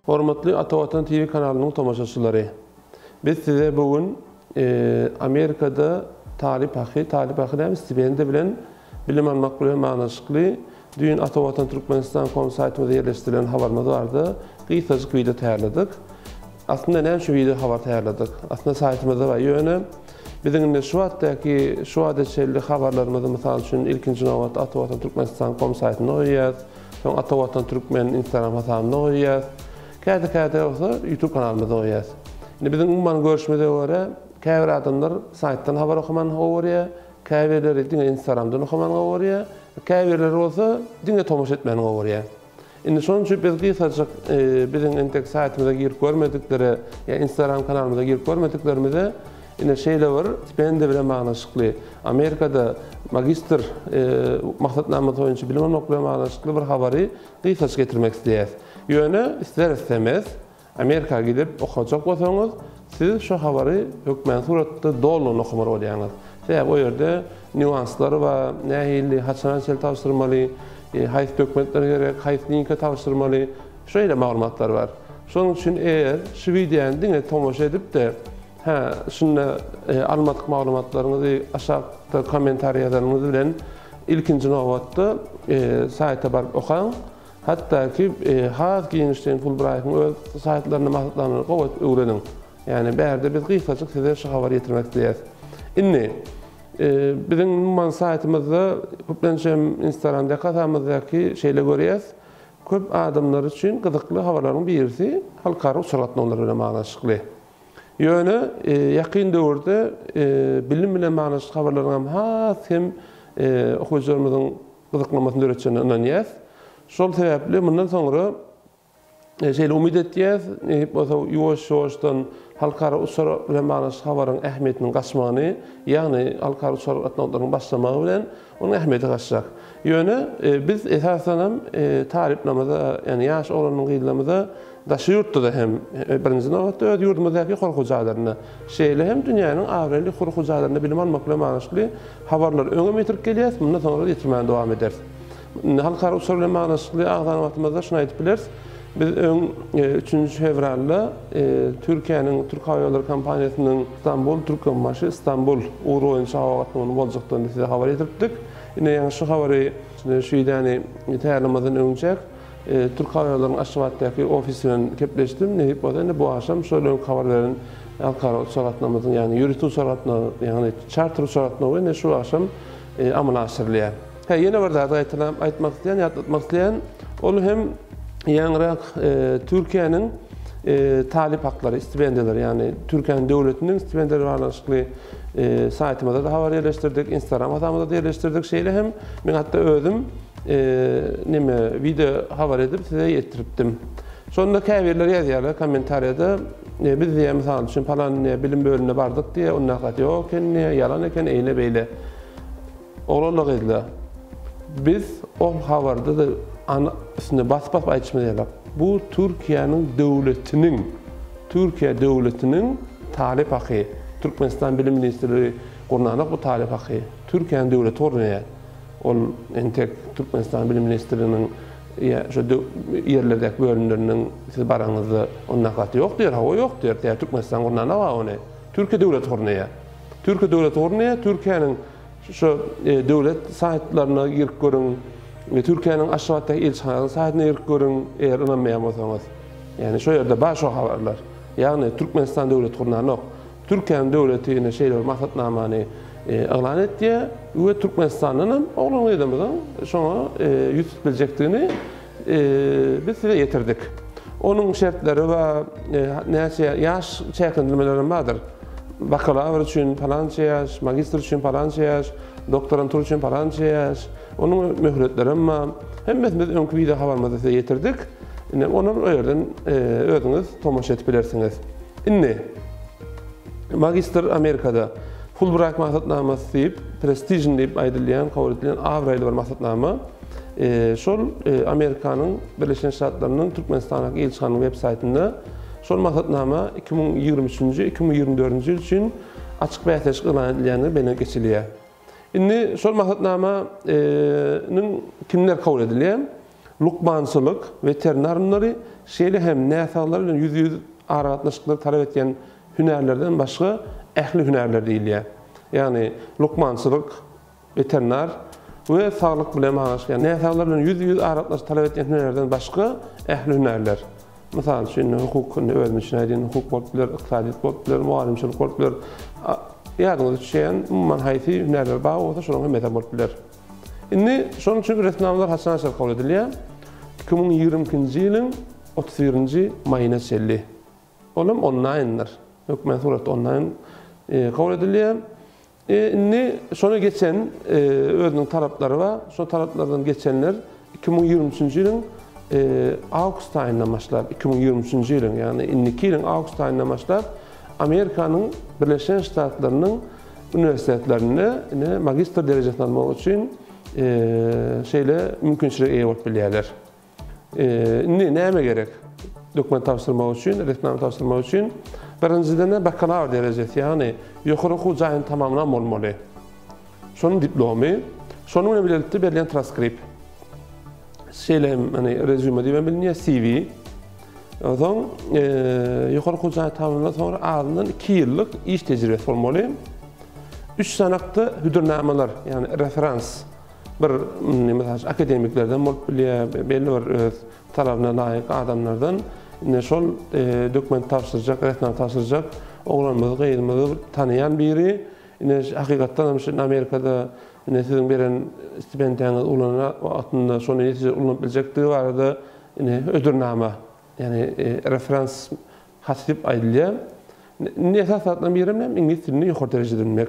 Hormatly Ata Watan TV kanalynyň tomaşaçylary. Biz size bugün Amerikada talip haky stipendi bilen bilim almak bilen manaşykly düýün Ata Watan Türkmenistan.com saýtynda ýerleşdirilen habarymyz bardy. Gysgaçyk video taýýarladyk. Aslında näme şu video habar taýýarladyk? Aslında saýtymyzda var ýöne biziň şu wagtdaky şu adeçelli habarlarymyzy mysal üçin ilkinji nowat Ata Watan Türkmenistan.com saýtyna goýýar. Soň Ata Watan Türkmen Instagram hasabyna goýýar. Käde olsa YouTube kanalymyza goýýar. Indi biziň umman görüşmede göre käbir adamlar saýtdan habar okuman goýýar, käbirleri diňe Instagramdan okuman goýýar, käbirleri bolsa diňe tomuş etmeni goýýar. Indi şonuň üçin biz gysgaçyk biziň entek saýtymyza girip görmedikleri, ýa Instagram kanalymyza girip görmediklerimize indi şeýle bar, stipendi bilen manaşykly Amerikada magistr maksatnamyz boýunça bilim almak bilen manaşykly bir habary gysgaçyk getirmek isleýär. Ýöne ister-istemez Amerika gidip okujak bolsaňyz, siz şu habary hökmen suratda dolun okumar bolýaňyz. Sebäp o ýerde nüanslary we nähili haçan tapşyrmaly, haýsy dokumentler gerek, haýsy linke tapşyrmaly, şeýle maglumatlar bar. Şonuň üçin eger şu videony diňe tomuş edip de şunda almadyk maglumatlaryňyzy aşagda kommentar ýazarlyňyz bilen ilkinji nowatda saýta barıp okaň. Hatta ki Haz Giyinişten Fulbright'ın öz saýtlaryna maksatlaryny gowat öwreniň. Yani bärde biz gysgaçyk size şu habar getirmek isleýäris. Indi biziň umman saýtymyzda köplençem Instagramda kasamyzdaky şeýle görýäs. Köp adamlar üçin gyzykly habarlaryň birisi halkara uçuratmalar bilen manaşykly. Ýöne ýakyn döwürde bilim bilen manaşykly habarlaryň hem okuwçylarymyzyň gyzyklamasyny öğretjäni inanýas. Şol sebäpli mundan soňra şeýle umyt etýäs, ýoş-ýoşdan halkara uçur bilen manaşykly habaryň ähmiýetiniň gaçmagyny, ýagny halkara uçuratmaklaryň başlamagy bilen onuň ähmiýeti gaçjak. Ýöne biz esasen taripnamada, ýani ýaş olanyň gydlamyda daşy ýurtda da hem birinji nowatda öz ýurdumyzdaky horgujalarna, şeýle hem dünýäniň awrely horgujalarna bilim almak bilen manaşykly habarlar öňe getirip gelýär, mundan soňra ýetirmäne dowam eder. Halkara uçur bilen manaşykly agzanawatymyzda şunu aýdyp bileriz. Biz 3-nji fevralda Türkiýanyň Türk Hava Ýolları kompaniýasynyň İstanbul Türkmenbaşy İstanbul uğru boýunça hava gatnagyny boljakdygyny size habar etdirdik. Ine ýa şu habary şu ýa-ni täýärlemeden öňçek Türk Hava Ýollarynyň Aşgabatdaky ofisinden kepleşdim. Nähip bolsa bu akşam şöyle habar beren halkara uçur gatnamyzyň ýani ýürütүү uçuratma, ýani charter uçuratma we şu akşam amala aşyrylýar. Ýene bir zat aýtmak isleýän, ýatlatmak isleýän, ol hem ýaňrak Türkiýanyň talip haklary, stipendiýalar, ýani Türkiýanyň döwletiniň stipendiýaları barlaşykly saýtymyzda da habar ýerleşdirdik, Instagram hasamyzda da ýerleşdirdik. Şeýle hem men hatda özüm video habar edip size ýetiripdim. Şonda käbirler ýazýarlar kommentariýada, biz diýe mysal üçin falan bilim bölümine bardyk diýe, onda hakda ýok, ýalan eken, eýle beýle. Olarlar edildi. Biz o habarda da üstüne bas aýtmadylar. Bu Türkiýanyň döwletiniň talip haky. Türkmenistan Bilim Ministrligi gurnanak bu talip haky. Türkiýanyň döwleti ornaya. Ol entek Türkmenistan Bilim Ministrliginiň şu ýerlerdäki bölümleriniň siz baraňyzda onda hakda ýok diýer, hawa ýok diýer. Türkmenistan gurnanak wa ony. Türkiýe döwleti ornaya. Türkiýe döwleti ornaya, Türkiýanyň şu döwlet saýtlaryna girip görüň, Türkiýanyň Aşgabatdaky elçixanasynyň saýtyna girip görüň, eger inanmaýan bolsaňyz. Ýani şu ýerde baş o habarlar. Ýagny Türkmenistan döwleti gurnanak, Türkiýanyň döwletine şeýle maksatnamany elan etdi we Türkmenistanyň oglan edemden şoňa ýüzüp biljekdigini biz size ýetirdik. Onuň şertlери we näçe ýaş çäkindirimeleri bardyr. Bakalavr üçin palança ýaş, magistr üçin palança ýaş, doktorantur üçin palança ýaş, onuň möhüretleri ama hemmesi biz öňkü video habarymyzda size ýetirdik. Ine onuň o ýerden özüňiz tomuş edip bilersiňiz. Indi magistr Amerikada Fulbright maksatnamasy diýip, prestijin diýip aýdylýan, kabul edilen awraýly bir maksatnama. Şol Amerikanyň Birleşen Ştatlarynyň Türkmenistanaky elçixananyň web saýtynda şol maksatnama 2023-2024 ýyl üçin açyk bähtäç elan edilýäni beýle geçilýär. Indi şol maksatnamanyň kimler kabul edilýär? Lukmançylyk, veterinarnary, şeýle hem näsalar bilen yüz aragatnaşyklar talap etýän hünärlerden başga ähli hünärler diýilýär. Yani lukmançylyk, veterinar we saglyk bilen maňaşyk näsalar bilen yüz aragatnaşyk talap etýän hünärlerden başga ähli hünärler. Mesela hukuk, hukuk bolup biler, iqtisadiyat bolup biler, muallimçilik bolup biler. Ýadyňyza düşýän umman haýsy hünärler bar, o da şonuň mezar bolup biler. Indi şonuň üçin resnamlar haçan kabul edilýär. 2020-nji ýylyň 31-nji maýyna çelli. Olam online'dyr. Hökümet suratda online kabul edilýär. Indi şonu geçen özüniň talaplary bar. Şo talaplardan geçenler 2023-nji ýylyň August aýyndan başlap 2023-nji ýylyň, ýani indiki ýylyň August aýyndan başlap Amerikanyň Birleşen Ştatlarynyň üniversitetlerinde magister derejesini almak üçin şeýle mümkinçilik eýe bolup bilýärler. Näme gerek? Dokument tapşyrmak üçin, resname tapşyrmak üçin birinciden bakalavr derejesi, ýani ýokary okuw jaýyny tamamlanan bolmaly. Şonuň diplomy, şonuň bilen birlikde berilen transkript. Şeýle rezüme diýen bilinýär CV. Odan ýokary okuw jaýyny tamamlanan soňra ardyndan 2 ýyllyk iş tejribesi bolmaly. 3 sanakda hüdürnamalar, ýani referans bir akademiklerden bolup bilýär, belli bir öz talabyna laýyk adamlardan şol dokument tapşyrjak, resname tapşyrjak, oglanmady, gynymady tanıyan biri, hakykatdan hem Amerikada siziň beren stipendiýaňyz ulanyna wagtynda şonu netije ulanyp biljektigi barada ödürnama, ýani referans hasyp aýdylýar. Esasatdan biri bilen ingliz dilini ýokary derejede bilmek.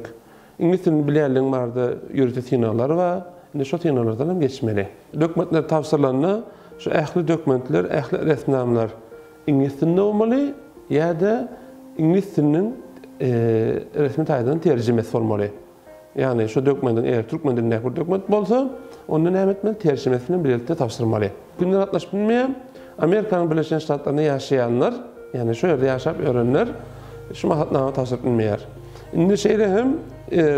İngliz dilini bilýärligiň barada ýürüte sinalary bar. Şo sinallardan hem geçmeli. Dokumentler tapşyrylanyna şu ähli dokumentler, ähli resnamlar ingliz dilinde bolmaly ýa-da ingliz diliniň resmi taýdan terjimesi bolmaly. Yani şu dokumentin eğer Türkmen dilinde bir dokument bolsa, onun nämetmen terjimesini birlikde tapşyrmaly. Günler atlaş bilmeýär. Amerikanyň Birleşen Ştatlaryna ýaşaýanlar, yani şu ýerde ýaşap örenler şu maksatnama tapşyryp bilmeýär. Indi şeýle hem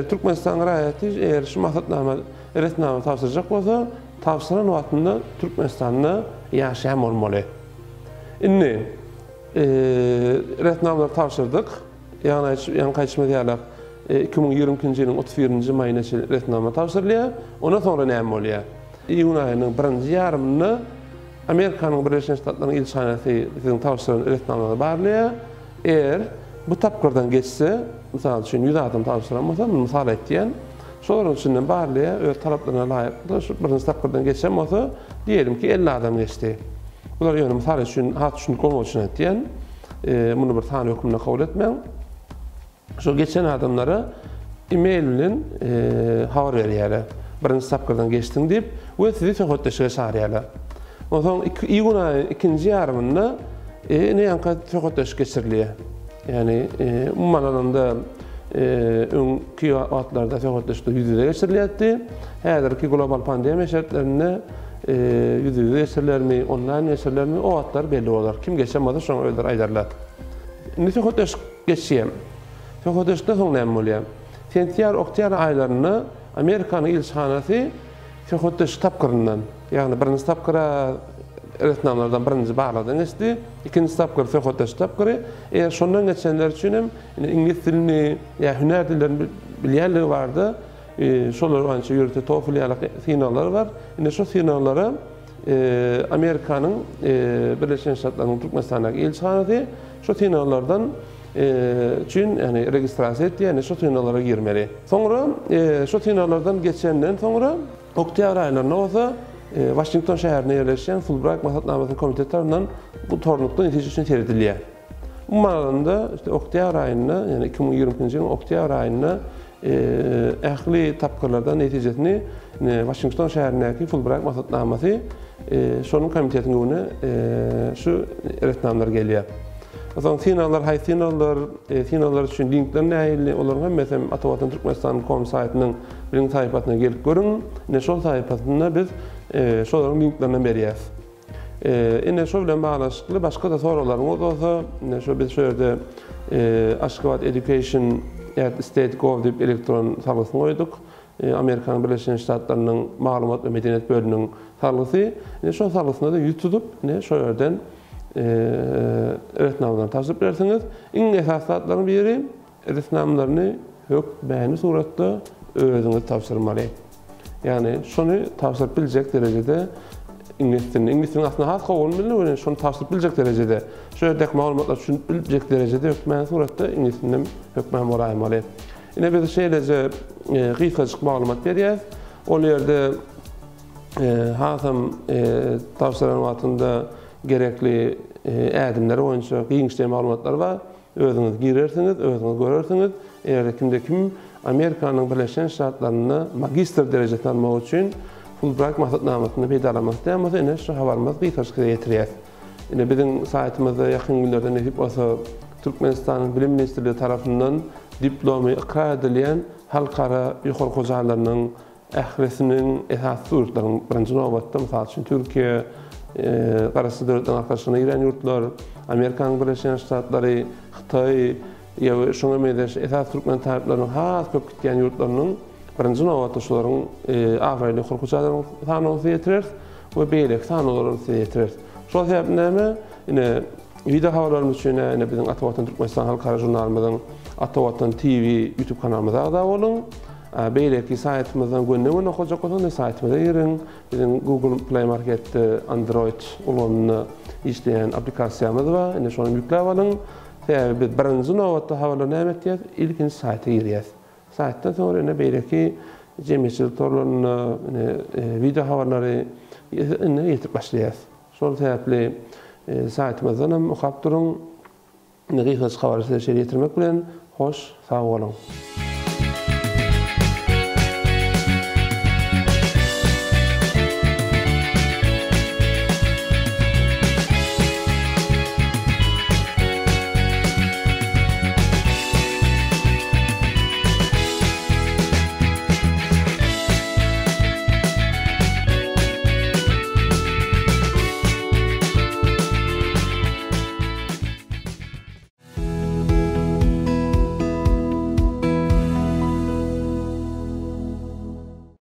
Türkmenistan raýaty eğer şu maksatnama resname tapşyrjak bolsa, tapşyran wagtynda Türkmenistanda ýaşaýan bolmaly. Indi resnameler tapşyrdyk. Ýani kaçma diýerler. 2020-nji ýylyň 31-nji maýyna resname tapşyrylýar. Ondan sonra näme bolýar? Iýun aýynyň 1-nji ýarymyny Amerikanyň Birleşen Ştatlarynyň ilçhanasy siziň tapşyran resnameleri barlýar. Eğer bu tapkyrdan geçse, misal üçin 100 adam tapşyran bolsa, misal etdiýän, şolaryň içinden barlýar öz talaplaryna laýyk şu birinji tapkyrdan geçen bolsa, diýelim ki 50 adam geçdi. Bular ýöne misal üçin hat üçin bolmak üçin etdiýän, muny bir tany hökümle kabul etmeň. Şu geçen adamlara e-mail bilen habar berýärler. Birinji tapkyrdan geçdiň diýip, we sizi töhretleşige çağırýarlar. Oňdan iýun aýynyň 2-nji ýarymynda näme töhretleş geçirilýär. Yani umman alanda öňki wagtlarda töhretleşde ýüzde geçirilýärdi. Häzirki global pandemiýa şertlerinde ýüzde geçirilýärmi, online geçirilýärmi, o wagtlar belli bolar. Kim geçemedi şoňa öýler aýdarlar. Indi töhretleş geçýär. Töhretleşde soň näme bolýar? Sentýar, oktýar aýlaryny Amerikanyň ilçhanasy töhretleş tapkyryndan, ýani birinji tapkyra resnamlardan birinji bagladan geçdi, ikinji tapkyr töhretleş tapkyry. Eger şondan geçenler üçin hem ingliz dilini ýa hünär dillerini bilýärligi bardy. Şolar ança ýürüte TOEFL ýaly sinallar bar. Indi şo sinallara Amerikanyň Birleşen Ştatlarynyň Türkmenistandaky elçihanasy şo sinallardan üçin yani registrasiýa etdi, yani şo sinallara girmeli. Soňra şo sinallardan geçenden soňra oktýabr aýylaryna bolsa Washington şäherine ýerleşen Fulbright maksatnamasynyň komiteti tarapyndan bu tornukda netije üçin teredilýär. Ummanında işte oktýabr aýyna, yani 2020-nji ýylyň oktýabr aýyna ähli tapkyrlardan netijesini Washington şäherindäki Fulbright maksatnamasy şonuň komitetine şu resnamlar gelýär. Oňdan sinallar, haýsy sinallar, sinallar üçin linkler näýili, olaryň hemmesi Atawatan Türkmenistan.com saýtynyň birinji saýpasyna gelip görüň. Şol saýpasynda biz şolaryň linklerini berýäs. Indi şo bilen baglanşykly başga da soralaryňyz bolsa, şo biz şu ýerde Ashgabat Education at State.gov diýip elektron saglygyny goýduk. Amerikan Birleşen Ştatlarının Maglumat ve Medeniyet Bölümünün salgısı. Şo salgısında da YouTube şo yerden öğretmenlerden tavsiye edersiniz. En esas saatlerin biri öğretmenlerini beğeni suratda özünüz tavsırmalı. Yani şunu tavsiye bilecek derecede İngilizcenin aslında has olmalı, şunu tavsiye bilecek derecede, şöyle dek malumatlar düşünüp bilecek derecede hükmen suratda İngilizcenin hükmen varaymalı. Yine biz şeylece kısaçık malumat veriyoruz. O yerde hasım tavsiyelerin altında gerekli adımları boyunca giyinçli malumatlar var. Özünüz girersiniz, özünüz görürsünüz. Eğer kim Amerika'nın Birleşen Ştatlarına magister derecesi almak için Fulbright maksatnamasını peydalamak istəyəməsə, yine şu havarımız kısaçık getiriyoruz. Yine bizim saytımızda yakın günlerde nesip olsa Türkmenistan'ın Bilim Ministerliği tarafından diplomu ikrar edilen halkara yukarı hocalarının ahresinin esas yurtlarının birinci növbətdə, misal üçün Türkiye, Qarası Devlet'den arkadaşlarına giren yurtlar, Amerikan Birleşen Ştatları, Xitay, şuna medeş esas Türkmen tarihlerinin has köp gitken yurtlarının birinci növbətdə şuların afaylı yukarı hocalarının tanıması yetirir ve beylek tanılarını yetirir. Şu sebeplerle yine video havalarımız için yine bizim Atavatan Türkmenistan Halkara Jurnalımızın Atavatan TV YouTube kanalımıza da olun. Beyleki saytımızdan gündemini okuyacak olun, saytımıza girin. Bizim Google Play Market'te Android ulanını işleyen aplikasyamız var. Yine şu an yükle alın. Biz birinci növbətdə havalarını emekleyeceğiz, ilkinci sayta gireceğiz. Sayttan sonra yine beyleki cemiyetçilik torlarını, video havaları yetip başlayacağız. Son sebeple saytımızdan hem okuyup durun. Kısaçık havarı size getirmek bilen hoş, sağ olun.